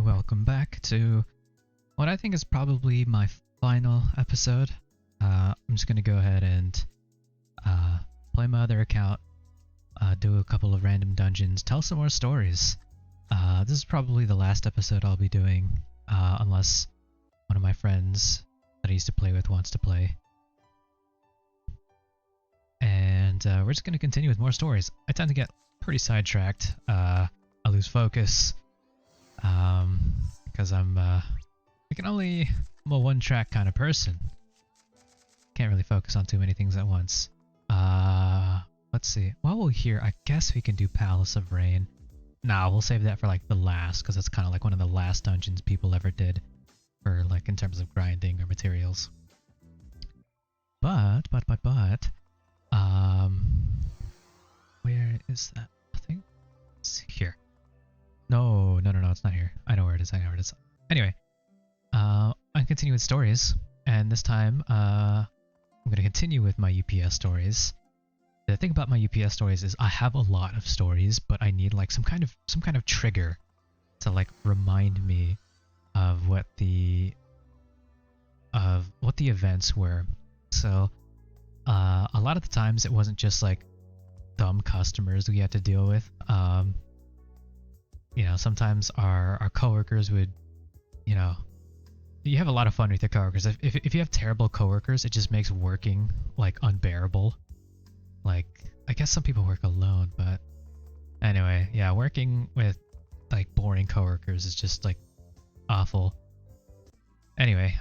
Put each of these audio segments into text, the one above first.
welcome back to what I think is probably my final episode. I'm just gonna go ahead and play my other account, do a couple of random dungeons, tell some more stories. This is probably the last episode I'll be doing, unless one of my friends that I used to play with wants to play. And we're just gonna continue with more stories. I tend to get pretty sidetracked. I lose focus. Because I'm a one-track kind of person. Can't really focus on too many things at once. Let's see. While we're here, I guess we can do Palace of Rain. Nah, we'll save that for like the last, because that's kind of like one of the last dungeons people ever did for like in terms of grinding or materials. But, where is that thing? It's here. No, it's not here. I know where it is. Anyway, I'm continuing with stories, and this time, I'm gonna continue with my UPS stories. The thing about my UPS stories is I have a lot of stories, but I need like some kind of trigger to like remind me of what the events were. So, a lot of the times it wasn't just like dumb customers we had to deal with. Sometimes our coworkers would, you have a lot of fun with your coworkers. If you have terrible coworkers, it just makes working like unbearable. Like, I guess some people work alone, but anyway, yeah, working with like boring coworkers is just like awful. Anyway,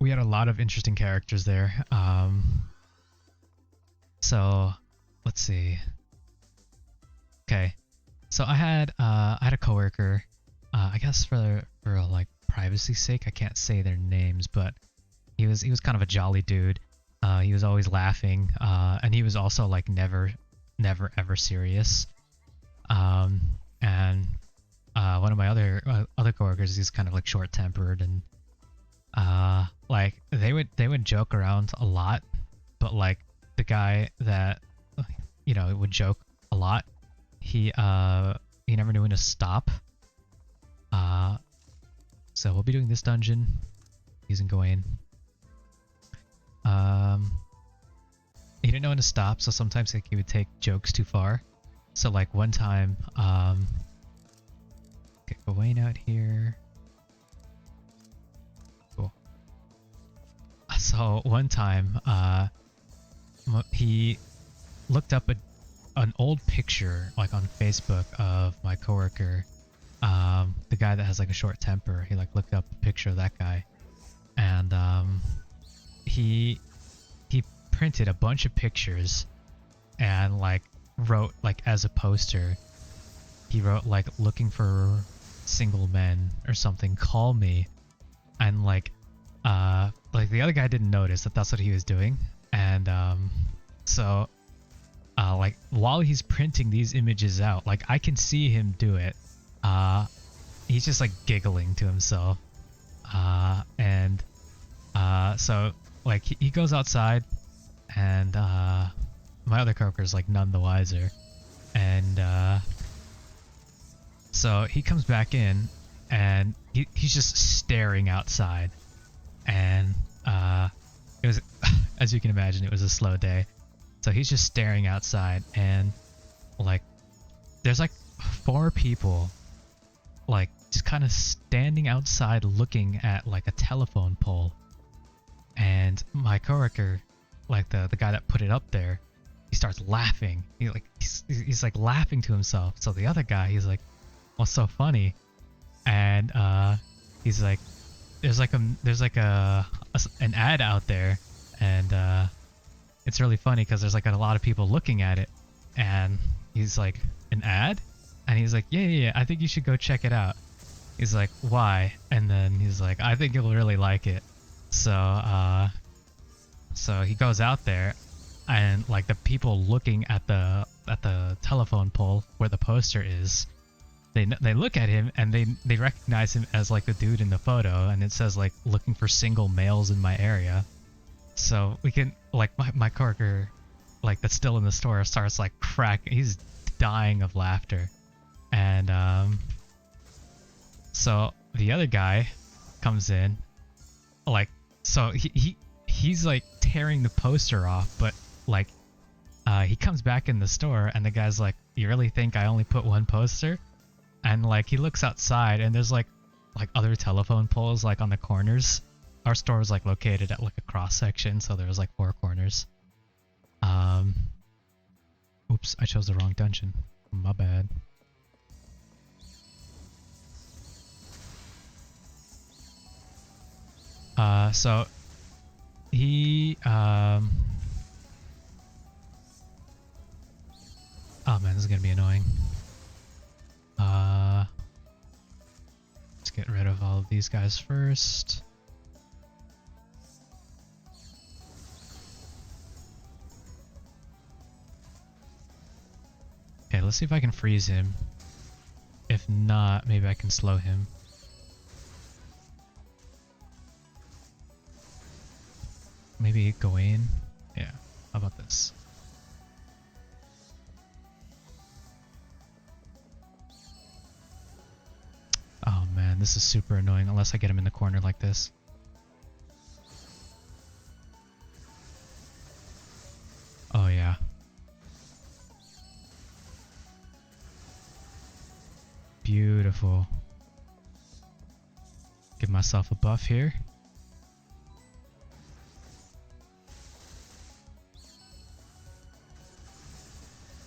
we had a lot of interesting characters there. So let's see. Okay. So I had a coworker. I guess for like privacy's sake, I can't say their names, but he was kind of a jolly dude. He was always laughing, and he was also like never ever serious. And one of my other coworkers, he's kind of like short-tempered, and like they would joke around a lot, but like the guy that would joke a lot, he never knew when to stop. So we'll be doing this dungeon using Gawain. He didn't know when to stop, so sometimes like he would take jokes too far. So like one time, get Gawain out here. Cool. So one time, he looked up an old picture like on Facebook of my coworker, the guy that has like a short temper. He like looked up a picture of that guy, and he printed a bunch of pictures and like wrote like as a poster. He wrote like looking for single men or something. Call me, and like the other guy didn't notice that that's what he was doing, and so. Like while he's printing these images out, like I can see him do it. He's just like giggling to himself. So like he goes outside, and my other coworker's like none the wiser. And so he comes back in, and he's just staring outside. And it was, as you can imagine, it was a slow day. So he's just staring outside, and like there's like 4 people like just kind of standing outside looking at like a telephone pole. And my coworker, like the guy that put it up there, he starts laughing. He's like laughing to himself. So the other guy, he's like, "What's so funny?" And he's like, "There's an ad out there, and it's really funny because there's like a lot of people looking at it." And he's like, "An ad?" And he's like, yeah, I think you should go check it out. He's like, "Why?" And then he's like, "I think you'll really like it." So he goes out there, and like the people looking at the telephone pole where the poster is, they look at him, and they recognize him as like the dude in the photo, and it says like looking for single males in my area. So we can, like, my coworker, like, that's still in the store starts, like, cracking. He's dying of laughter. And So the other guy comes in, like, so he's like tearing the poster off, but like, he comes back in the store and the guy's like, "You really think I only put one poster?" And like, he looks outside and there's like other telephone poles like on the corners. Our store was like located at like a cross section, so there was like 4 corners. Oops, I chose the wrong dungeon. My bad. So he oh man, this is gonna be annoying. Let's get rid of all of these guys first. Okay, let's see if I can freeze him. If not, maybe I can slow him. Maybe Gawain? Yeah, how about this? Oh man, this is super annoying unless I get him in the corner like this. Oh yeah. Beautiful. Give myself a buff here.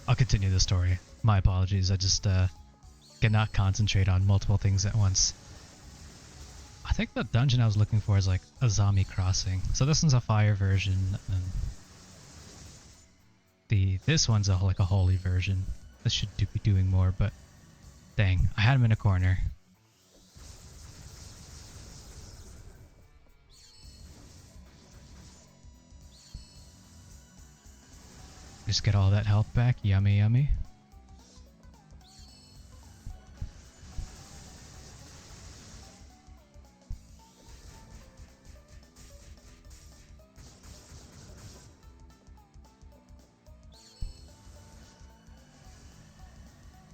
I'll continue the story. My apologies, I just cannot concentrate on multiple things at once. I think the dungeon I was looking for is like a zombie crossing. So this one's a fire version, and this one's like a holy version. This should be doing more, but dang, I had him in a corner. Just get all that health back. Yummy, yummy.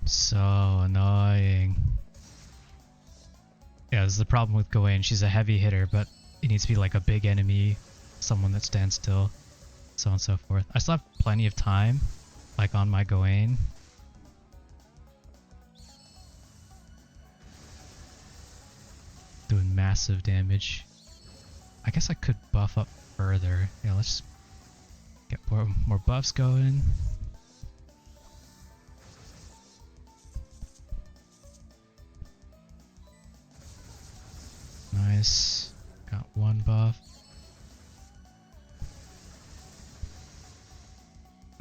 So annoying. Yeah, this is the problem with Gawain. She's a heavy hitter, but it needs to be like a big enemy, someone that stands still, so on and so forth. I still have plenty of time, like on my Gawain. Doing massive damage. I guess I could buff up further. Yeah, let's get more buffs going. Nice. Got one buff.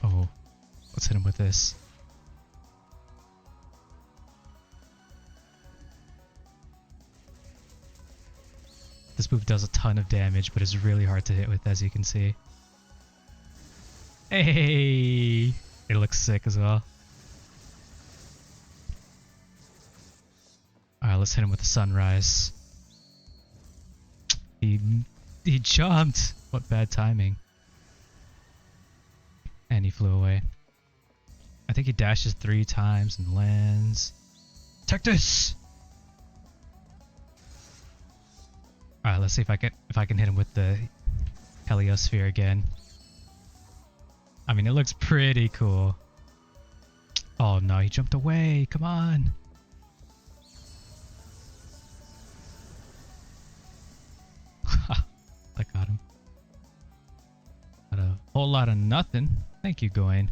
Oh, let's hit him with this. This move does a ton of damage, but it's really hard to hit with, as you can see. Hey! It looks sick as well. Alright, let's hit him with the sunrise. He jumped! What bad timing. And he flew away. I think he dashes 3 times and lands. Take this! Alright, let's see if I can hit him with the Heliosphere again. I mean, it looks pretty cool. Oh no, he jumped away. Come on. I got him. Got a whole lot of nothing. Thank you, Gawain.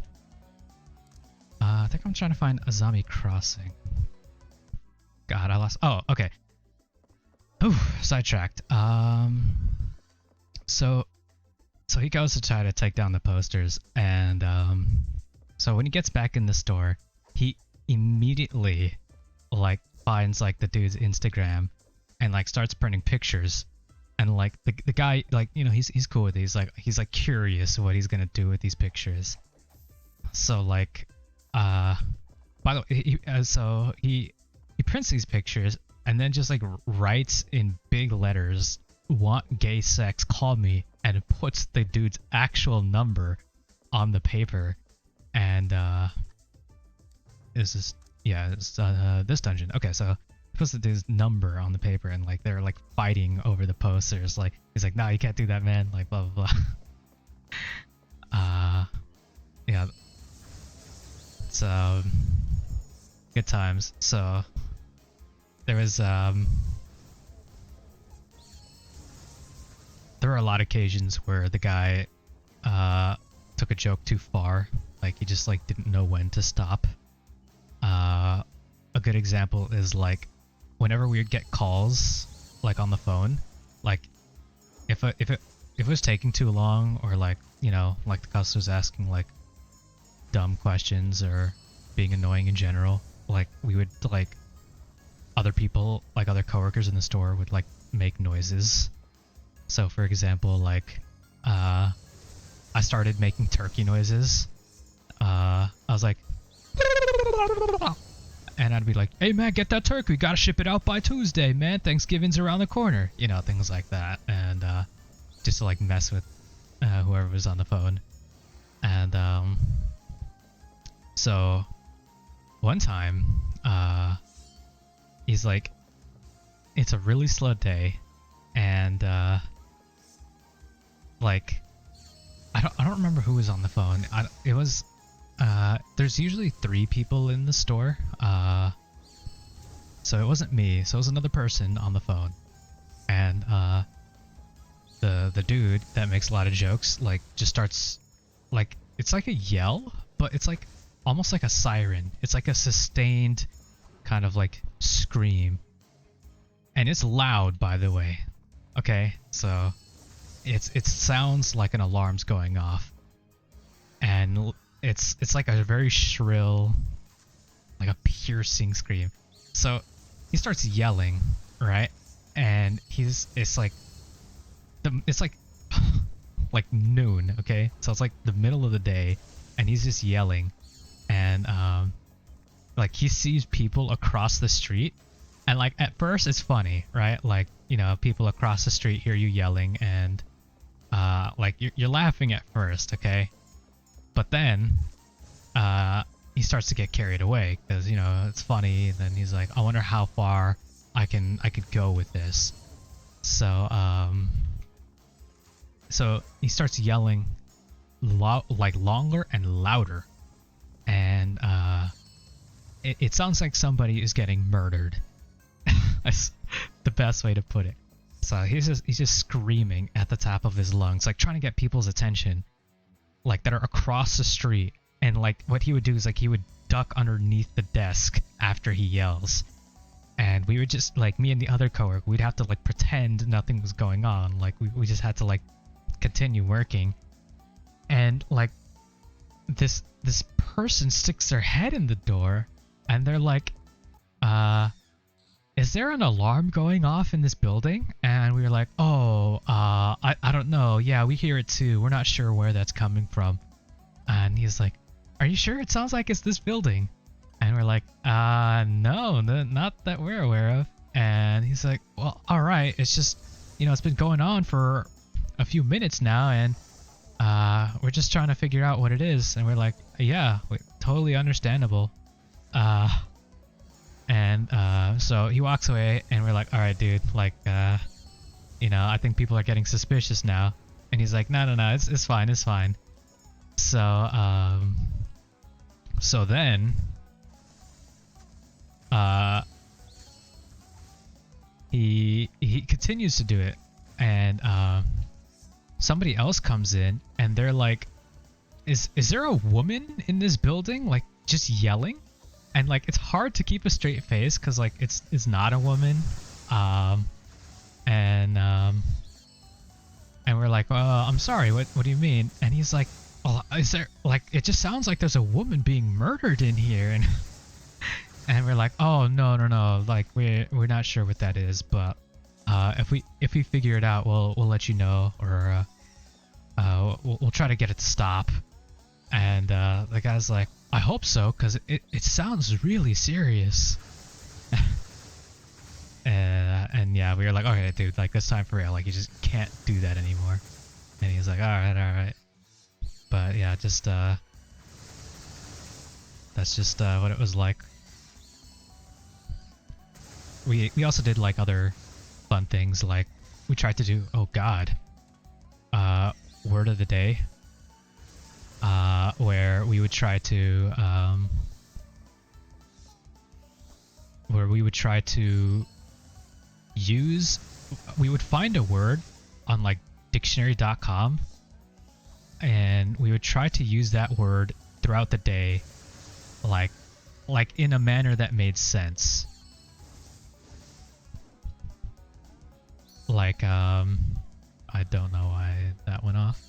I think I'm trying to find a zombie crossing. God, I lost. Oh, okay. Ooh, sidetracked. So he goes to try to take down the posters, and so when he gets back in the store, he immediately like finds like the dude's Instagram and like starts printing pictures. And like the guy, like, you know, he's cool with it. He's like curious what he's gonna do with these pictures. So like, by the way, he prints these pictures and then just like writes in big letters, "Want gay sex? Call me," and puts the dude's actual number on the paper. And this dungeon. Okay, so posted his number on the paper, and like they're like fighting over the posters. Like he's like, no, you can't do that, man. Like blah blah blah. Yeah. It's good times. So there was there were a lot of occasions where the guy took a joke too far. Like he just like didn't know when to stop. A good example is like whenever we would get calls like on the phone, like if it was taking too long, or like, you know, like the customer's asking like dumb questions or being annoying in general, like we would like other people, like other coworkers in the store would like make noises. So for example, like I started making turkey noises. I was like, and I'd be like, hey man, get that turkey, we gotta ship it out by Tuesday, man, Thanksgiving's around the corner, you know, things like that. And just to like mess with whoever was on the phone. And so one time he's like, it's a really slow day, and like I don't remember who was on the phone. It was there's usually 3 people in the store, so it wasn't me, so it was another person on the phone. And the dude that makes a lot of jokes like just starts, like, it's like a yell, but it's like almost like a siren. It's like a sustained kind of like scream, and it's loud, by the way. Okay, so it sounds like an alarm's going off, and it's like a very shrill, like a piercing scream. So he starts yelling, right? And it's like like noon, okay? So it's like the middle of the day, and he's just yelling, and like he sees people across the street, and like at first it's funny, right? Like, you know, people across the street hear you yelling, and like you're laughing at first, okay? But then he starts to get carried away because, you know, it's funny, and then he's like, I wonder how far I could go with this. So he starts yelling like longer and louder, and it sounds like somebody is getting murdered. That's the best way to put it. So he's just screaming at the top of his lungs, like trying to get people's attention, like that are across the street. And like what he would do is like he would duck underneath the desk after he yells, and we would just, like, me and the other coworker, we'd have to like pretend nothing was going on. Like we just had to like continue working. And like this person sticks their head in the door, and they're like, is there an alarm going off in this building? And we were like, oh, I don't know. Yeah, we hear it too. We're not sure where that's coming from. And he's like, are you sure? It sounds like it's this building. And we're like, no, not that we're aware of. And he's like, well, all right. It's just, you know, it's been going on for a few minutes now, and we're just trying to figure out what it is. And we're like, yeah, totally understandable. So he walks away, and we're like, all right, dude, like, you know, I think people are getting suspicious now. And he's like, no, it's fine, it's fine. So then he continues to do it, and somebody else comes in, and they're like, is there a woman in this building, like, just yelling? And like it's hard to keep a straight face because like it's not a woman. And we're like, I'm sorry, what do you mean? And he's like, well, is there, like, it just sounds like there's a woman being murdered in here. And and we're like, oh no, like we're not sure what that is, but if we figure it out, we'll let you know, or we'll try to get it to stop. And the guy's like, I hope so, because it sounds really serious. And yeah, we were like, okay, dude, like, this time for real, like, you just can't do that anymore. And he's like, all right. But yeah, just that's just what it was like. we also did like other fun things, like we tried to do, oh god, word of the day, where we would try to use, we would find a word on like dictionary.com, and we would try to use that word throughout the day, like in a manner that made sense. Like I don't know why that went off.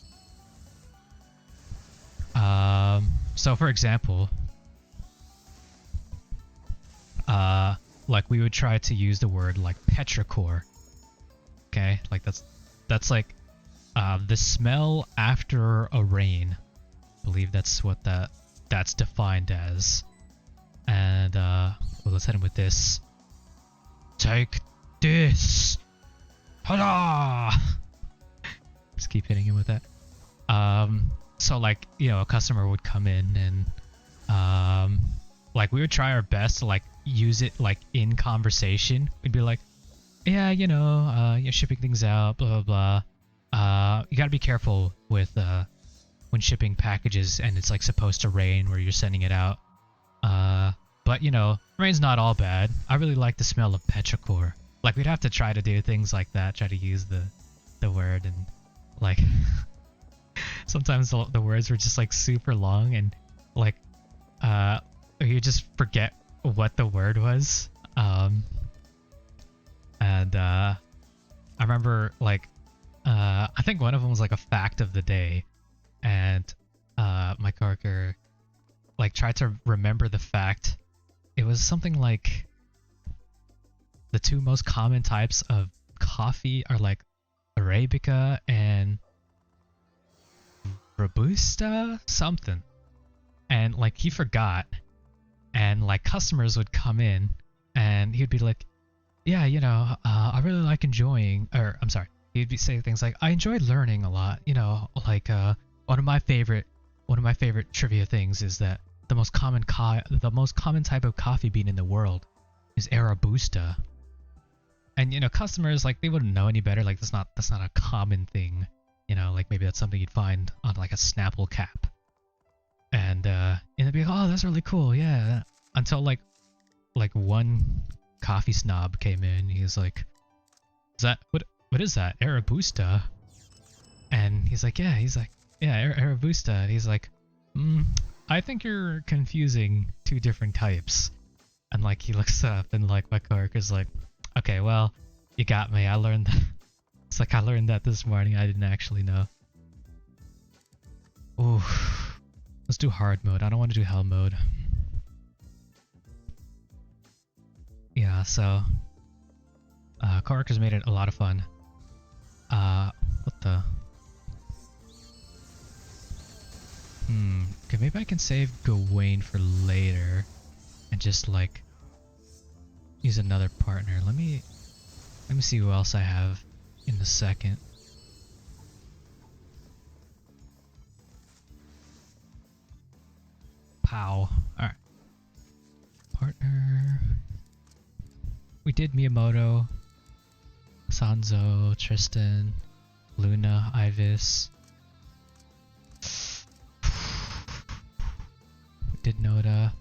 So for example, like we would try to use the word like petrichor. Okay, like that's like the smell after a rain. I believe that's what that's defined as. And well, let's hit him with this. Take this. Tada! Just keep hitting him with that. So like, you know, a customer would come in and like we would try our best to like use it like in conversation. We'd be like, yeah, you know, you're shipping things out, blah blah blah. You gotta be careful with when shipping packages and it's like supposed to rain where you're sending it out. But you know, rain's not all bad. I really like the smell of petrichor. Like we'd have to try to do things like that, try to use the word, and like sometimes the words were just like super long and like you just forget what the word was. And I remember like I think one of them was like a fact of the day, and my coworker like tried to remember the fact. It was something like the two most common types of coffee are like Arabica and Robusta something. And like he forgot, and like customers would come in and he'd be like, yeah, you know, I really like enjoying, or I'm sorry, he'd be saying things like, I enjoyed learning a lot, you know, like one of my favorite trivia things is that the most common type of coffee bean in the world is Arabusta. And you know, customers like they wouldn't know any better. Like that's not a common thing. You know, like maybe that's something you'd find on like a Snapple cap. And they'd be like, oh, that's really cool, yeah. Until like one coffee snob came in. He was like, is that what is that? Arabusta? And he's like, yeah. Arabusta. And he's like, I think you're confusing two different types. And like he looks it up, and like my coworker's like, okay, well, you got me. I learned that. It's like I learned that this morning. I didn't actually know. Ooh, let's do hard mode. I don't want to do hell mode. Yeah, so coworkers made it a lot of fun. What the? Okay, maybe I can save Gawain for later and just like use another partner. Let me see who else I have in a second. Pow. Alright. Partner. We did Miyamoto, Sanzo, Tristan, Luna, Ivis. We did Noda.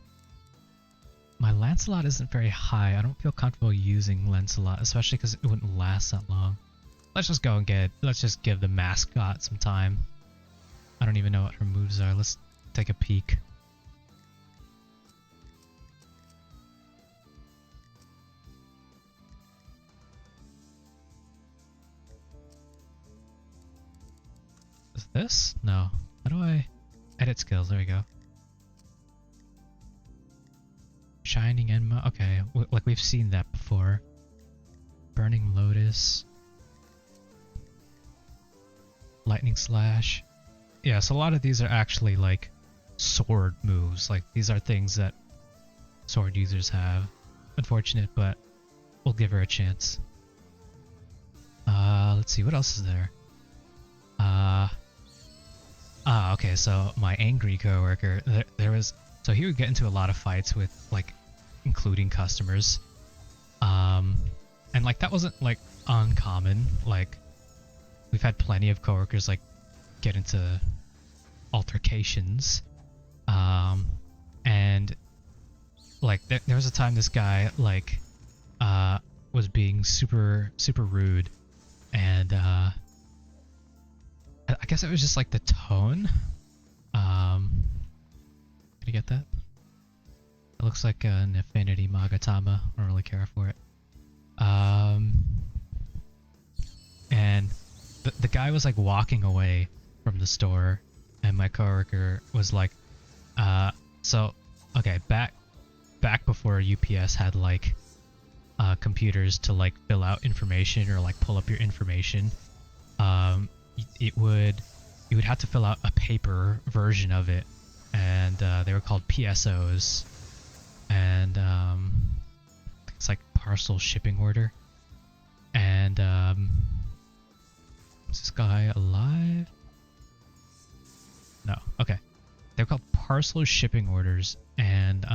My Lancelot isn't very high. I don't feel comfortable using Lancelot, especially because it wouldn't last that long. Let's just go and let's just give the mascot some time. I don't even know what her moves are. Let's take a peek. Is this? No. How do I edit skills? There we go. Shining Enma. Okay, like we've seen that before. Burning Lotus. Lightning Slash. Yeah, so a lot of these are actually like sword moves. Like these are things that sword users have. Unfortunate, but we'll give her a chance. Let's see, what else is there? Okay, so my angry coworker, there was, so he would get into a lot of fights with, like, including customers. Um, and like that wasn't like uncommon. Like we've had plenty of coworkers like get into altercations. And like there was a time this guy like was being super rude, and I guess it was just like the tone. Can you get that? It looks like an Affinity Magatama. I don't really care for it. And the guy was like walking away from the store, and my coworker was like, so okay, back before UPS had like computers to like fill out information or like pull up your information, you would have to fill out a paper version of it, and they were called PSOs, and it's like parcel shipping order. And is this guy alive? No. Okay. They're called parcel shipping orders, and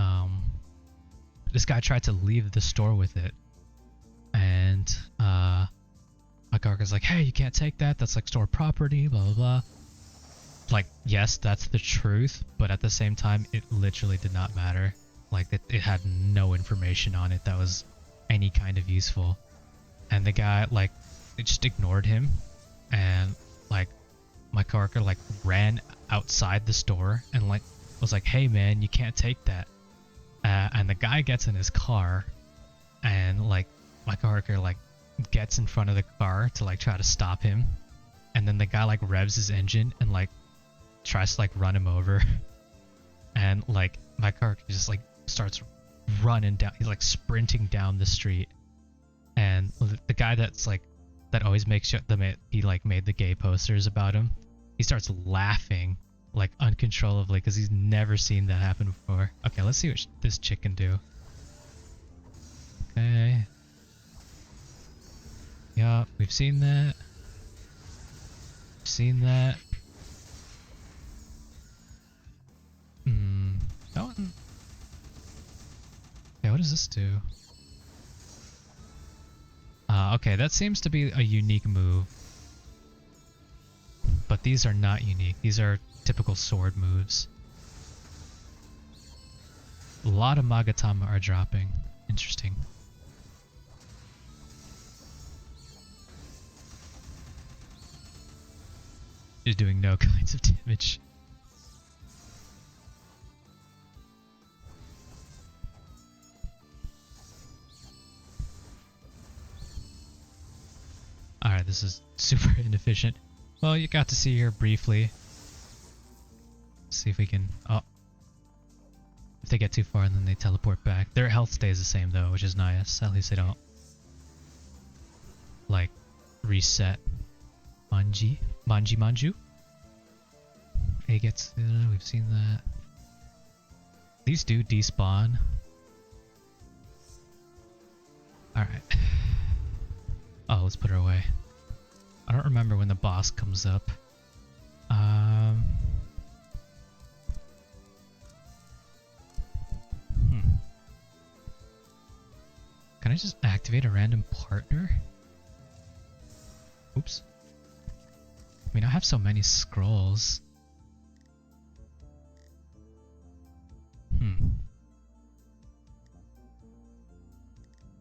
this guy tried to leave the store with it, and my coworker's like, "Hey, you can't take that. That's like store property." Blah blah blah. Like, yes, that's the truth, but at the same time, it literally did not matter. Like, it had no information on it that was any kind of useful. And the guy, like, it just ignored him, and like my coworker like ran outside the store and like was like, "Hey man, you can't take that." And the guy gets in his car, and like my coworker like gets in front of the car to like try to stop him, and then the guy like revs his engine and like tries to like run him over, and like my coworker just like starts running down. He's like sprinting down the street, and the guy that's like that always makes sure he like made the gay posters about him. He starts laughing like uncontrollably because he's never seen that happen before. Okay, let's see what this chick can do. Okay. Yeah, we've seen that. Seen that. That one. Yeah, what does this do? Okay, that seems to be a unique move. But these are not unique. These are typical sword moves. A lot of Magatama are dropping. Interesting. Is doing no kinds of damage. Alright, this is super inefficient. Well, you got to see her briefly. Let's see if we can... Oh. If they get too far, then they teleport back. Their health stays the same, though, which is nice. At least they don't... like, reset. Manju? It gets... we've seen that. These do despawn. Alright. Oh, let's put her away. I don't remember when the boss comes up. Can I just activate a random partner? Oops. I mean, I have so many scrolls. I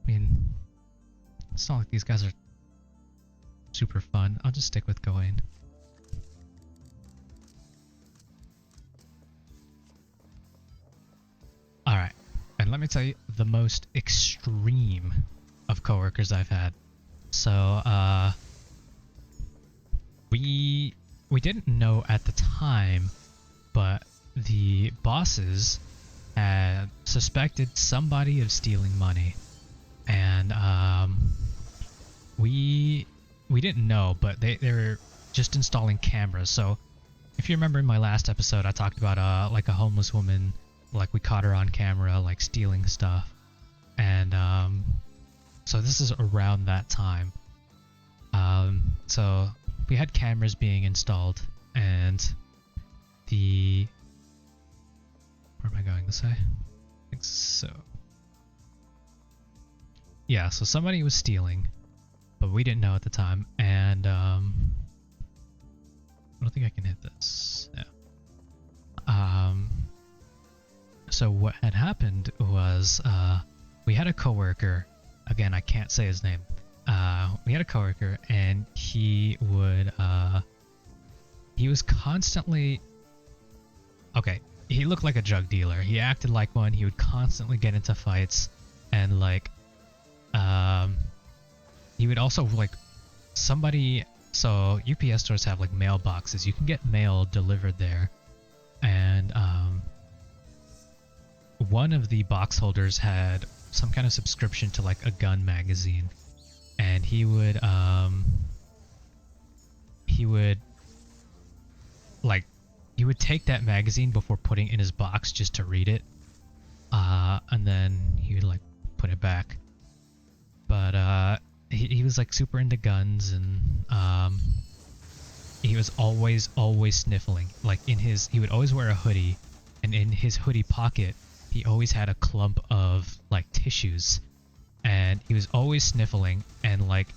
mean, it's not like these guys are super fun. I'll just stick with Gawain. Alright, and let me tell you the most extreme of coworkers I've had. So, we didn't know at the time, but the bosses had suspected somebody of stealing money. And, we didn't know, but they were just installing cameras. So if you remember in my last episode, I talked about like a homeless woman, like we caught her on camera, like stealing stuff. And so this is around that time. So we had cameras being installed, and the... Where am I going? This way? I think so. yeah, so somebody was stealing, but we didn't know at the time. And I don't think I can hit this. Yeah. So what had happened was we had a coworker. Again, I can't say his name. We had a coworker, and he was constantly, okay, he looked like a drug dealer. He acted like one. He would constantly get into fights, and like he would also like somebody. So UPS stores have like mailboxes. You can get mail delivered there, and one of the box holders had some kind of subscription to like a gun magazine, and he would take that magazine before putting it in his box just to read it, and then he would like put it back. But he was like super into guns, and he was always sniffling. Like he would always wear a hoodie, and in his hoodie pocket he always had a clump of like tissues, and he was always sniffling, and like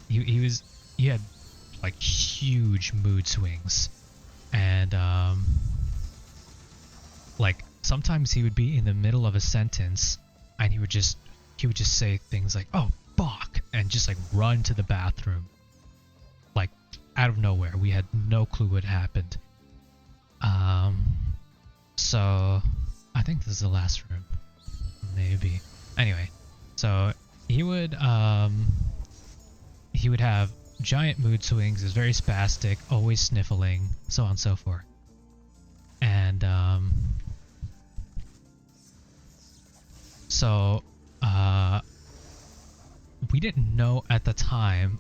he had like huge mood swings, and like sometimes he would be in the middle of a sentence and he would just say things like, "Oh fuck," and just like run to the bathroom like out of nowhere. We had no clue what happened. So I think this is the last room, maybe. Anyway, so he would have giant mood swings, is very spastic, always sniffling, so on and so forth. And so we didn't know at the time,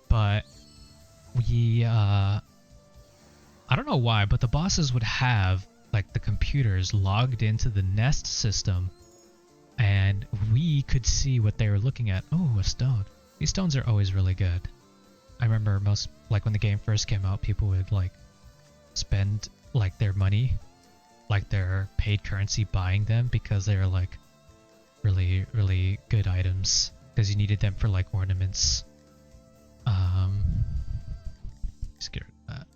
but we I don't know why, but the bosses would have like the computers logged into the Nest system, and we could see what they were looking at. Oh, a stone. These stones are always really good. I remember most, like when the game first came out, people would like spend like their money, like their paid currency, buying them because they were like really, really good items because you needed them for like ornaments. Scared of that.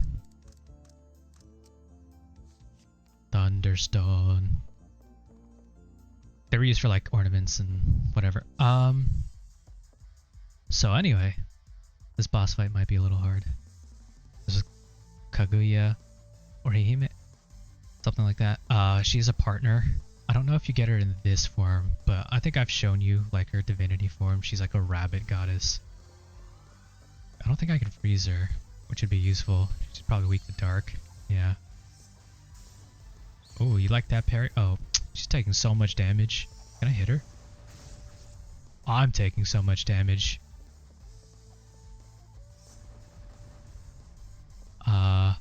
Thunderstone. They were used for like ornaments and whatever. So anyway, this boss fight might be a little hard. This is Kaguya or Hihime, something like that. She's a partner. I don't know if you get her in this form, but I think I've shown you like her divinity form. She's like a rabbit goddess. I don't think I can freeze her, which would be useful. She's probably weak to dark. Yeah. Oh, you like that parry? Oh, she's taking so much damage. Can I hit her? I'm taking so much damage. I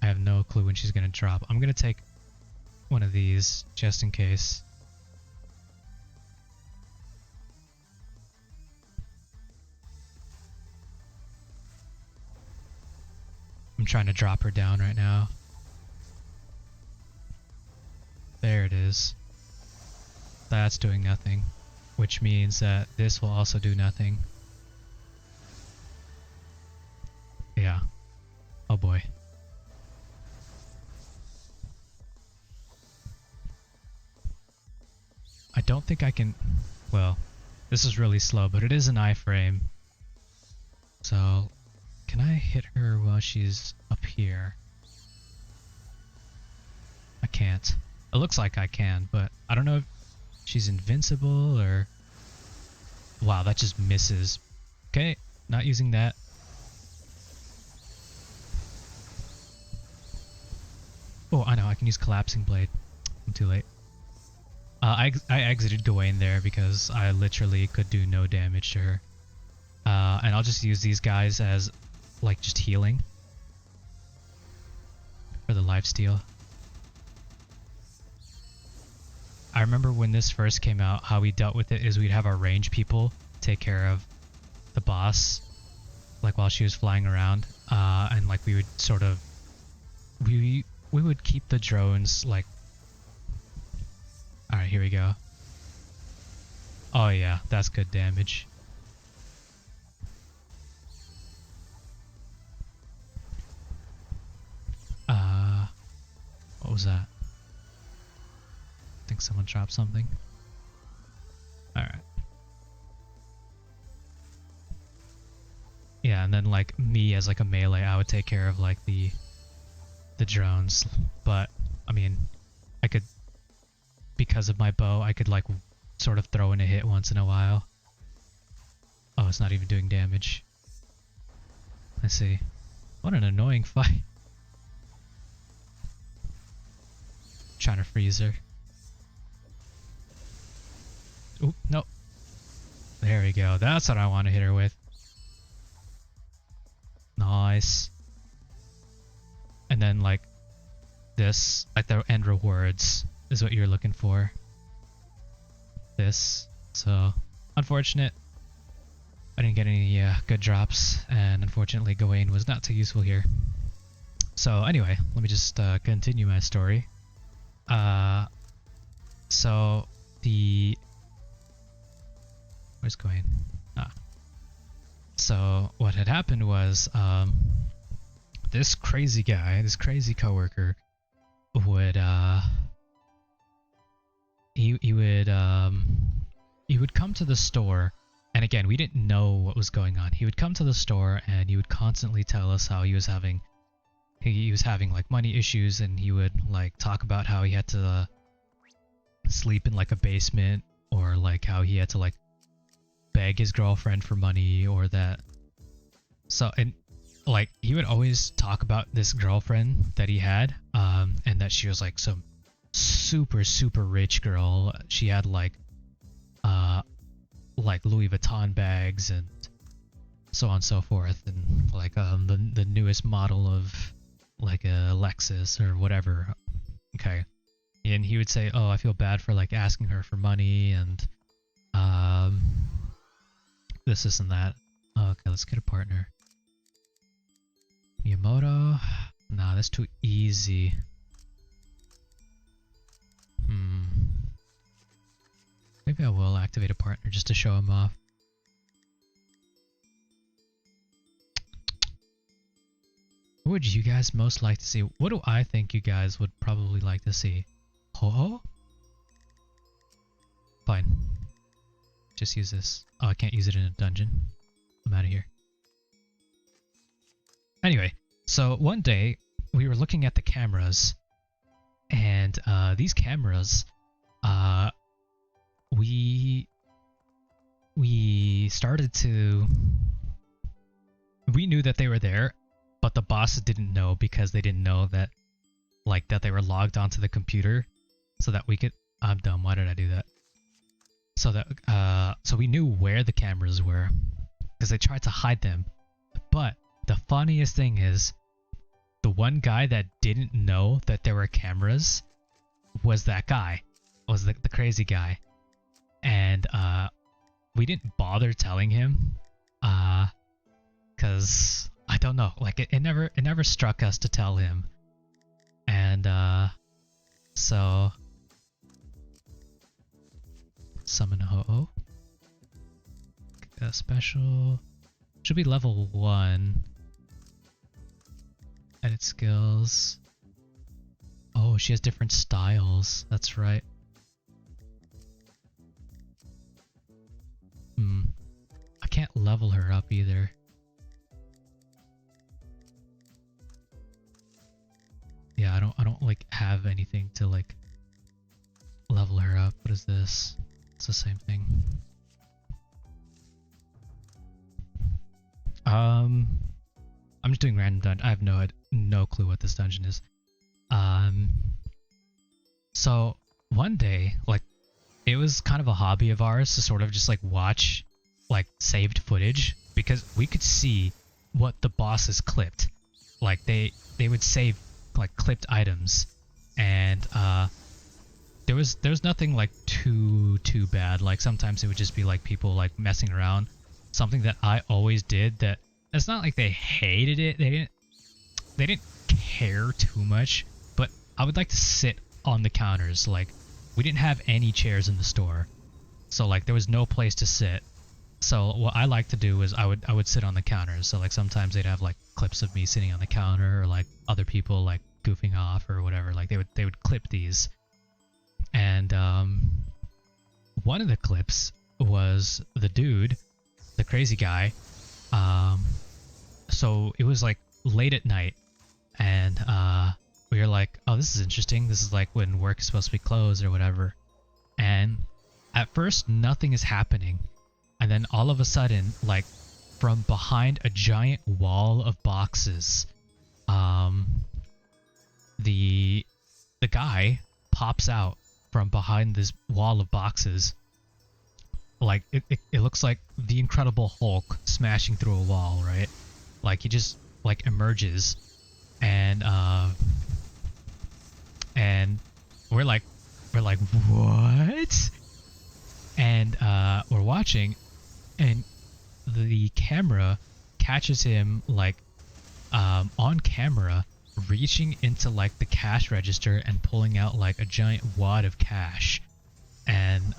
have no clue when she's gonna drop. I'm gonna take one of these just in case. I'm trying to drop her down right now. There it is. That's doing nothing, which means that this will also do nothing. Yeah. Oh boy. I don't think I can... Well, this is really slow, but it is an iframe. So, can I hit her while she's up here? I can't. It looks like I can, but I don't know if she's invincible or... Wow, that just misses. Okay, not using that. Oh, I know, I can use Collapsing Blade. I'm too late. I exited Gawain there because I literally could do no damage to her. And I'll just use these guys as, like, just healing. For the lifesteal. I remember when this first came out, how we dealt with it is we'd have our range people take care of the boss, like while she was flying around, and like we would sort of, we would keep the drones like, alright, Alright, here we go. Oh yeah, that's good damage. What was that? I think someone dropped something. Alright. Yeah, and then like me as like a melee, I would take care of like the drones. But I mean, I could, because of my bow, I could like sort of throw in a hit once in a while. Oh, it's not even doing damage. I see. What an annoying fight. Trying to freeze her. Oop, nope. There we go. That's what I want to hit her with. Nice. And then like this, like the end rewards is what you're looking for. This. So, unfortunate. I didn't get any good drops, and unfortunately Gawain was not too useful here. So anyway, let me just continue my story. So where's Gawain? So what had happened was this crazy guy, this crazy coworker would he would come to the store. And again, we didn't know what was going on. He would come to the store and he would constantly tell us how he was having like money issues, and he would like talk about how he had to sleep in like a basement, or like how he had to like beg his girlfriend for money, or that. So, and like he would always talk about this girlfriend that he had, and that she was like some super rich girl. She had like Louis Vuitton bags and so on and so forth, and like the newest model of like a Lexus or whatever. Okay. And he would say, oh, I feel bad for like asking her for money and this and that. Okay, let's get a partner. Miyamoto? Nah, that's too easy. Maybe I will activate a partner just to show him off. What would you guys most like to see? What do I think you guys would probably like to see? Ho-Oh? Fine. Just use this. Oh, I can't use it in a dungeon. I'm out of here. Anyway, so one day we were looking at the cameras, and these cameras, we started to. We knew that they were there, but the bosses didn't know, because they didn't know that, like, that they were logged onto the computer, so that we could. I'm dumb. Why did I do that? So that so we knew where the cameras were, because they tried to hide them. But the funniest thing is, the one guy that didn't know that there were cameras was that guy, was the crazy guy, and we didn't bother telling him, cause I don't know, like it never struck us to tell him, and so summon Ho-Oh. Special should be level 1. Edit skills. Oh, she has different styles. That's right. I can't level her up either. Yeah, I don't like have anything to like level her up. What is this? It's the same thing. I'm just doing random dungeon. I have no clue what this dungeon is. So one day, like, it was kind of a hobby of ours to sort of just like watch like saved footage, because we could see what the bosses clipped. Like they would save like clipped items, and there was nothing like too bad. Like sometimes it would just be like people like messing around. Something that I always did, that it's not like they hated it. They didn't care too much, but I would like to sit on the counters, like we didn't have any chairs in the store. So like there was no place to sit. So what I like to do is I would sit on the counters. So like sometimes they'd have like clips of me sitting on the counter, or like other people like goofing off or whatever. Like they would clip these. And one of the clips was the dude, the crazy guy. So it was like late at night, and we were like, oh, this is interesting. This is like when work is supposed to be closed or whatever. And at first nothing is happening. And then all of a sudden, like from behind a giant wall of boxes, the guy pops out from behind this wall of boxes. Like it looks like the Incredible Hulk smashing through a wall, right? Like he just like emerges, and we're like what? And we're watching, and the camera catches him like on camera reaching into like the cash register and pulling out like a giant wad of cash. And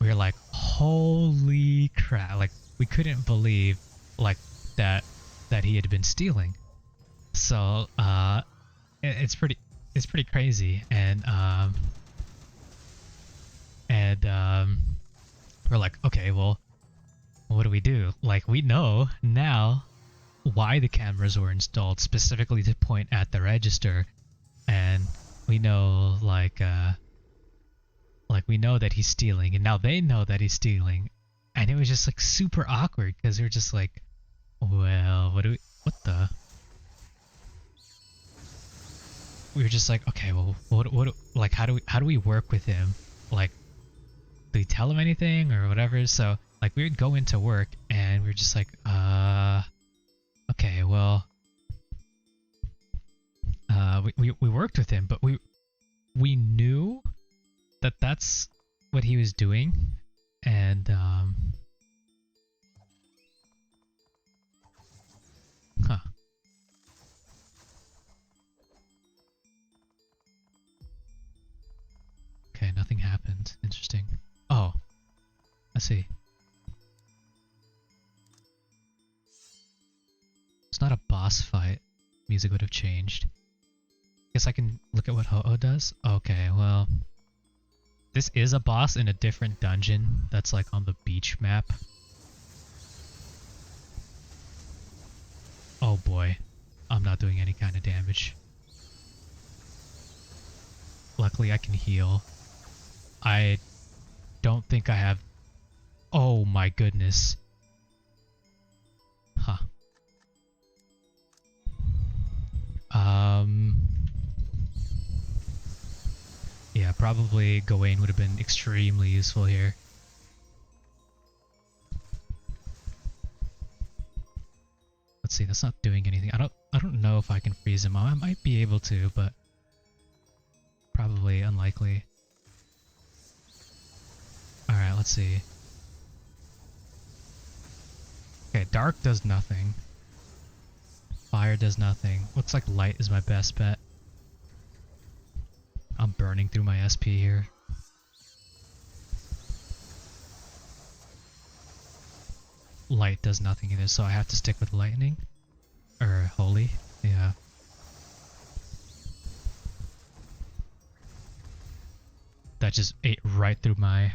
we were like, holy crap, like we couldn't believe like that he had been stealing. So it's pretty crazy. And we're like, okay, well, what do we do? Like, we know now why the cameras were installed specifically to point at the register, and we know like we know that he's stealing, and now they know that he's stealing. And it was just like super awkward because we were just like, well, what we were just like, okay, well, what like how do we work with him? Like, do we tell him anything or whatever? So like we would go into work and we were just like, okay, well, we worked with him, but we knew that that's what he was doing. And huh. Okay, nothing happened. Interesting. Oh, I see. It's not a boss fight. Music would have changed. Guess I can look at what Ho-Oh does? Okay, well, this is a boss in a different dungeon that's like on the beach map. Oh boy, I'm not doing any kind of damage. Luckily I can heal. I don't think I have... Oh my goodness. Huh. Yeah, probably Gawain would have been extremely useful here. Let's see, that's not doing anything. I don't know if I can freeze him. I might be able to, but probably unlikely. Alright, let's see. Okay, dark does nothing. Fire does nothing. Looks like light is my best bet. I'm burning through my SP here. Light does nothing either, so I have to stick with lightning. Or holy, yeah. That just ate right through my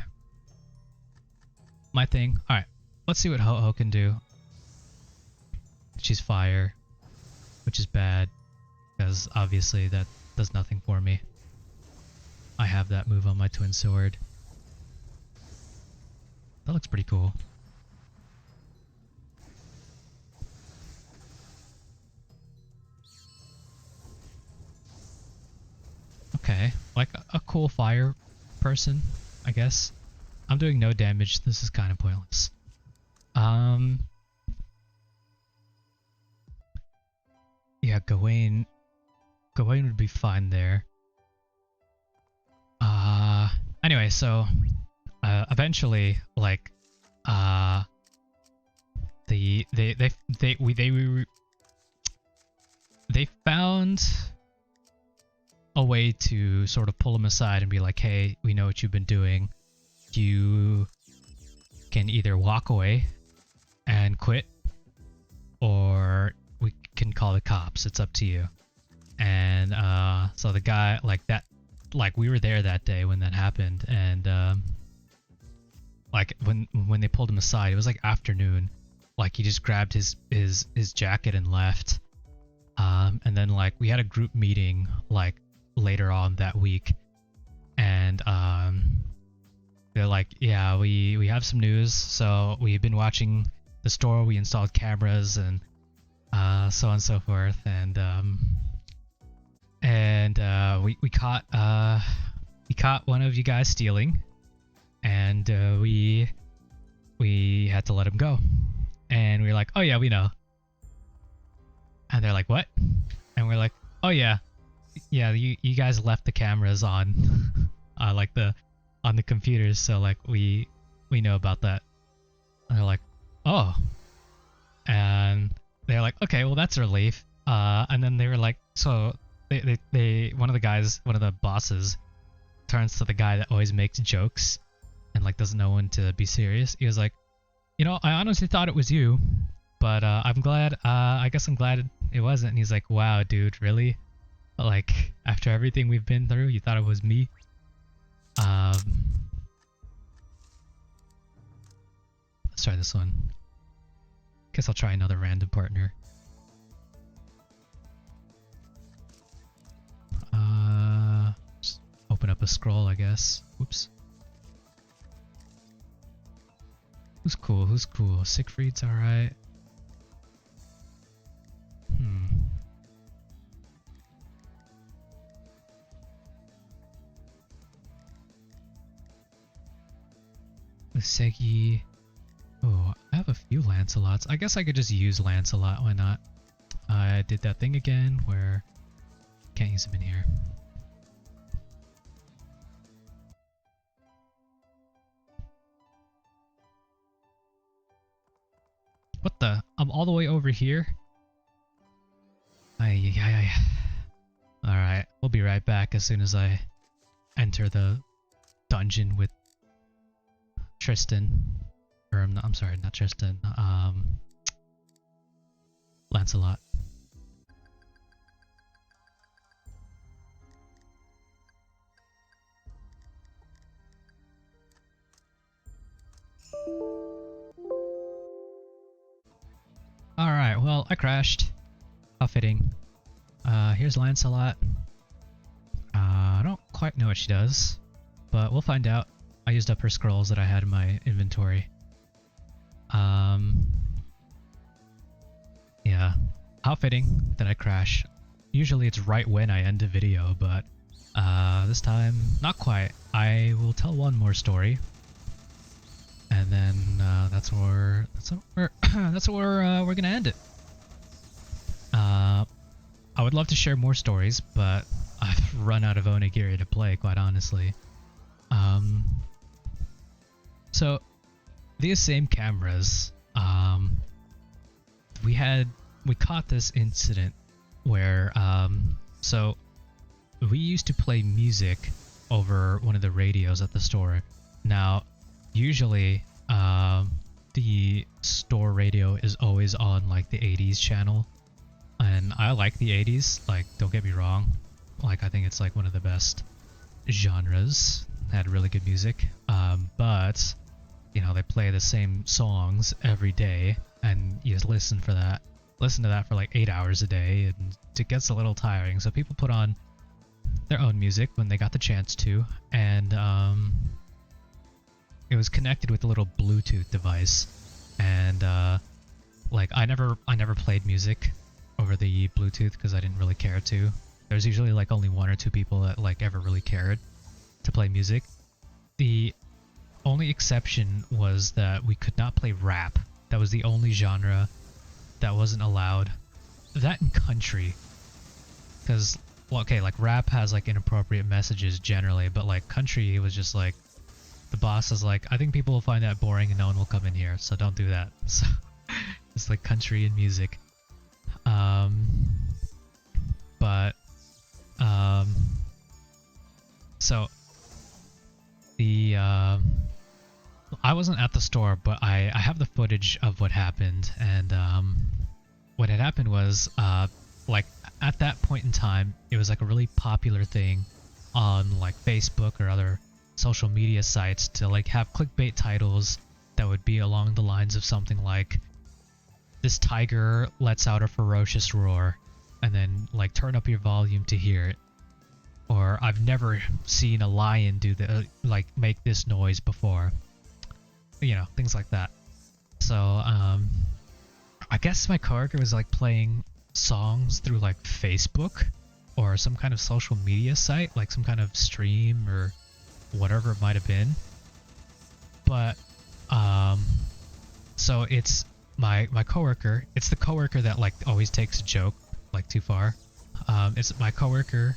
thing. Alright, let's see what Ho-Oh can do. She's fire, which is bad, because obviously that does nothing for me. I have that move on my twin sword. That looks pretty cool. Okay, like a cool fire person, I guess. I'm doing no damage. This is kind of pointless. Yeah, Gawain would be fine there. Anyway, so eventually, like, they found a way to sort of pull him aside and be like, hey, we know what you've been doing. You can either walk away and quit, or we can call the cops. It's up to you. And so the guy, like that, like we were there that day when that happened, and like when they pulled him aside, it was like afternoon. Like he just grabbed his jacket and left. And then like we had a group meeting like later on that week, and they're like, yeah, we have some news. So we've been watching the store. We installed cameras and so on and so forth, and we caught one of you guys stealing, and we had to let him go. And we were like, oh yeah, we know. And they're like, what? And we're like, oh yeah, you guys left the cameras on, like on the computers, so like we know about that. And they're like, oh. And they're like, okay, well that's a relief. And then they were like, so they one of the bosses turns to the guy that always makes jokes and like doesn't know when to be serious. He was like, you know, I honestly thought it was you, but I'm glad. I guess I'm glad it wasn't. And he's like, wow, dude, really? Like after everything we've been through, you thought it was me? Let's try this one. Guess I'll try another random partner. Just open up a scroll, I guess. Oops. Who's cool? Who's cool? Siegfried's alright. Usegi. Oh, I have a few Lancelots. I guess I could just use Lancelot. Why not? I did that thing again where can't use him in here. What the? I'm all the way over here? Alright, we'll be right back as soon as I enter the dungeon with Tristan. Or I'm sorry, not Tristan. Lancelot. Alright, well, I crashed. How fitting. Here's Lancelot. I don't quite know what she does, but we'll find out. I used up her scrolls that I had in my inventory. Yeah. How fitting that I crash. Usually it's right when I end a video, but this time, not quite. I will tell one more story. And then that's where we're gonna end it. I would love to share more stories, but I've run out of Onigiri to play, quite honestly. So these same cameras, we caught this incident where so we used to play music over one of the radios at the store. Now, usually the store radio is always on like the 80s channel, and I like the 80s, like don't get me wrong, like I think it's like one of the best genres. Had really good music, but you know, they play the same songs every day, and you just listen to that for like 8 hours a day, and it gets a little tiring. So people put on their own music when they got the chance to, and it was connected with a little Bluetooth device, and like I never played music over the Bluetooth because I didn't really care to. There's usually like only one or two people that like ever really cared to play music. The only exception was that we could not play rap. That was the only genre that wasn't allowed. That and country, because well, okay, like rap has like inappropriate messages generally, but like country, it was just like the boss is like, I think people will find that boring and no one will come in here, so don't do that. So it's like country and music. But So the I wasn't at the store, but I have the footage of what happened, and what had happened was like at that point in time, it was like a really popular thing on like Facebook or other social media sites to like have clickbait titles that would be along the lines of something like, "This tiger lets out a ferocious roar," and then like turn up your volume to hear it. Or, "I've never seen a lion do the like make this noise before." You know, things like that. So I guess my coworker was like playing songs through like Facebook or some kind of social media site, like some kind of stream or whatever it might have been. But so it's my coworker. It's the coworker that like always takes a joke like too far. It's my coworker,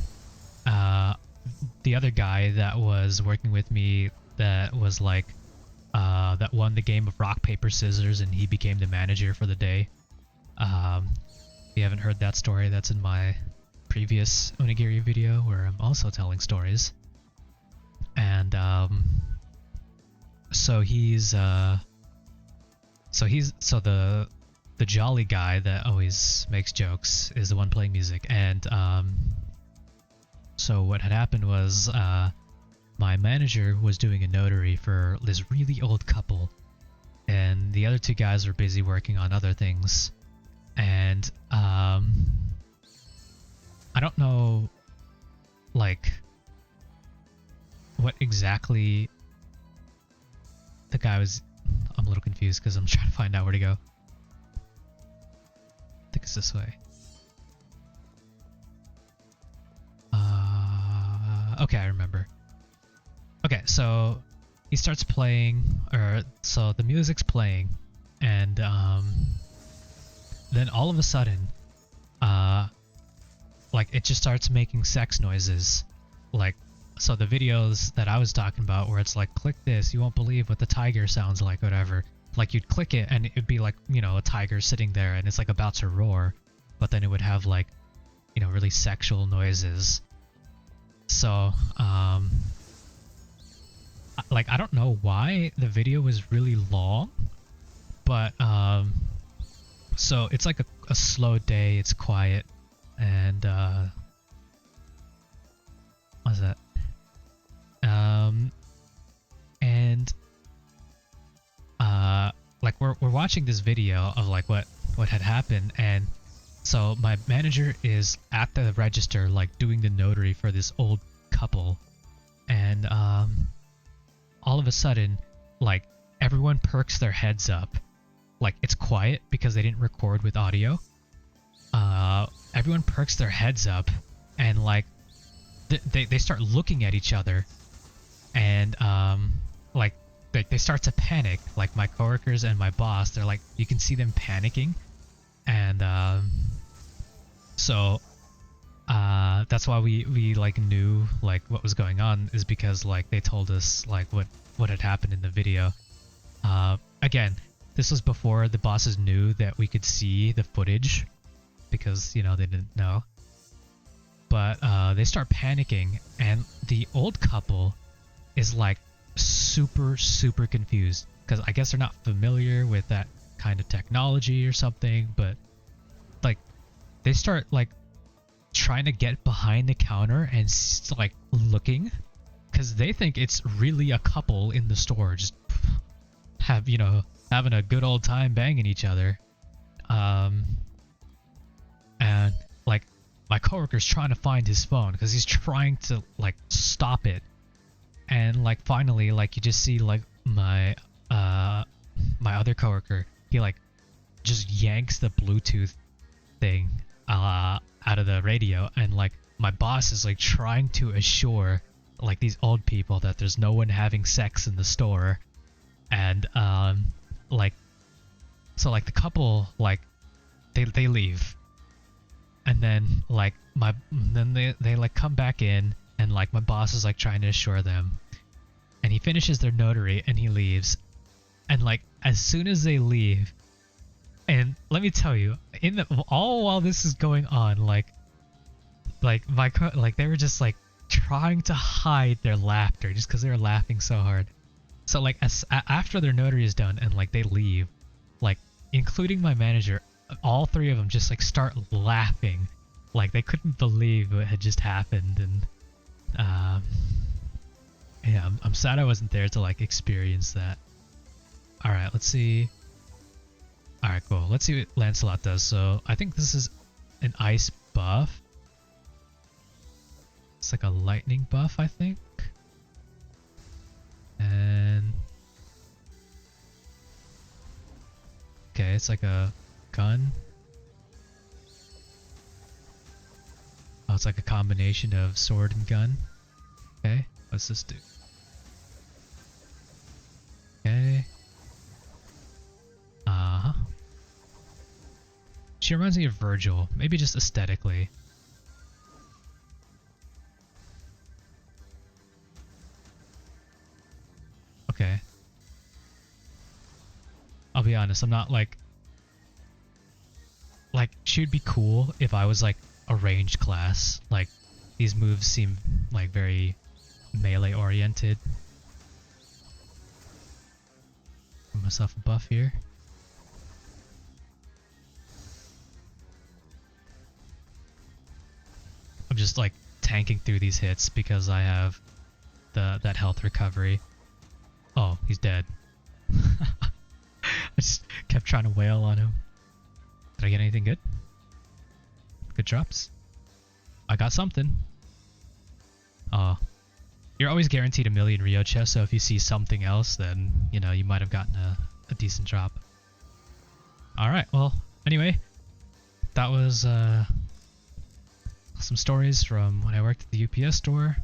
the other guy that was working with me that was like that won the game of rock paper scissors, and he became the manager for the day. If you haven't heard that story, that's in my previous Onigiri video where I'm also telling stories. And so the jolly guy that always makes jokes is the one playing music. And so what had happened was my manager was doing a notary for this really old couple, and the other two guys were busy working on other things. And I don't know like what exactly the guy was. I'm a little confused because I'm trying to find out where to go. I think it's this way. Okay, I remember. Okay, so he starts playing, or so the music's playing, and then all of a sudden, like it just starts making sex noises. Like, so the videos that I was talking about where it's like, "Click this, you won't believe what the tiger sounds like," whatever. Like you'd click it and it'd be like, you know, a tiger sitting there and it's like about to roar, but then it would have like, you know, really sexual noises. So, like I don't know why the video was really long, but so it's like a slow day, it's quiet, and what's that? And like we're watching this video of like what had happened, and so my manager is at the register like doing the notary for this old couple, and all of a sudden like everyone perks their heads up. Like it's quiet because they didn't record with audio. Everyone perks their heads up, and like they start looking at each other, and like they start to panic. Like my coworkers and my boss, they're like, you can see them panicking, and so that's why we like knew like what was going on, is because like they told us like what had happened in the video. Again, this was before the bosses knew that we could see the footage, because you know they didn't know. But they start panicking, and the old couple is like super confused, because I guess they're not familiar with that kind of technology or something. But like they start like trying to get behind the counter and like looking, because they think it's really a couple in the store just have, you know, having a good old time banging each other. And like my coworker's trying to find his phone because he's trying to like stop it, and like finally like you just see like my other coworker, he like just yanks the Bluetooth thing out of the radio, and like my boss is like trying to assure like these old people that there's no one having sex in the store. And like so like the couple like they leave, and then like they like come back in, and like my boss is like trying to assure them, and he finishes their notary and he leaves. And like as soon as they leave, and let me tell you, in the all while this is going on, like they were just like trying to hide their laughter just because they were laughing so hard. So like after their notary is done and like they leave, like including my manager, all three of them just like start laughing, like they couldn't believe what had just happened. And yeah, I'm sad I wasn't there to like experience that. All right, let's see. All right, cool. Let's see what Lancelot does. So I think this is an ice buff. It's like a lightning buff, I think. And okay, it's like a gun. Oh, it's like a combination of sword and gun. Okay, what's this do? Okay. Uh-huh. She reminds me of Virgil, maybe just aesthetically. Okay. I'll be honest, I'm not like she would be cool if I was like a ranged class. Like these moves seem like very melee oriented. Give myself a buff here. I'm just like tanking through these hits because I have that health recovery. Oh, he's dead. I just kept trying to wail on him. Did I get anything good? Good drops? I got something. You're always guaranteed 1,000,000 Rio chests, so if you see something else, then, you know, you might have gotten a decent drop. Alright, well, anyway, that was some stories from when I worked at the UPS store.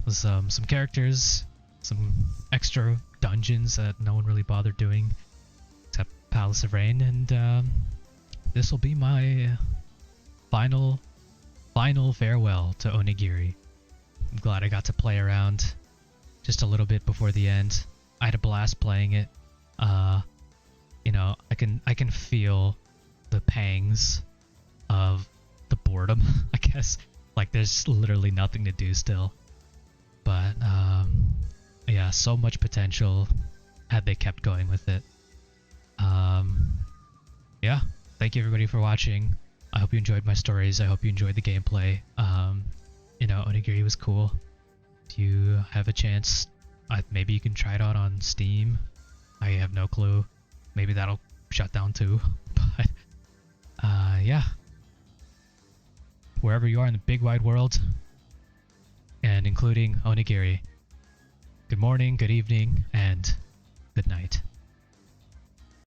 With some characters, some extra dungeons that no one really bothered doing, except Palace of Rain, and this will be my final farewell to Onigiri. I'm glad I got to play around just a little bit before the end. I had a blast playing it. You know, I can feel the pangs of the boredom, I guess. Like there's literally nothing to do still. But yeah, so much potential had they kept going with it. Yeah, thank you everybody for watching. I hope you enjoyed my stories. I hope you enjoyed the gameplay. You know, Onigiri was cool. If you have a chance, maybe you can try it out on Steam. I have no clue. Maybe that'll shut down too. But yeah, wherever you are in the big wide world, and including Onigiri, good morning, good evening, and good night.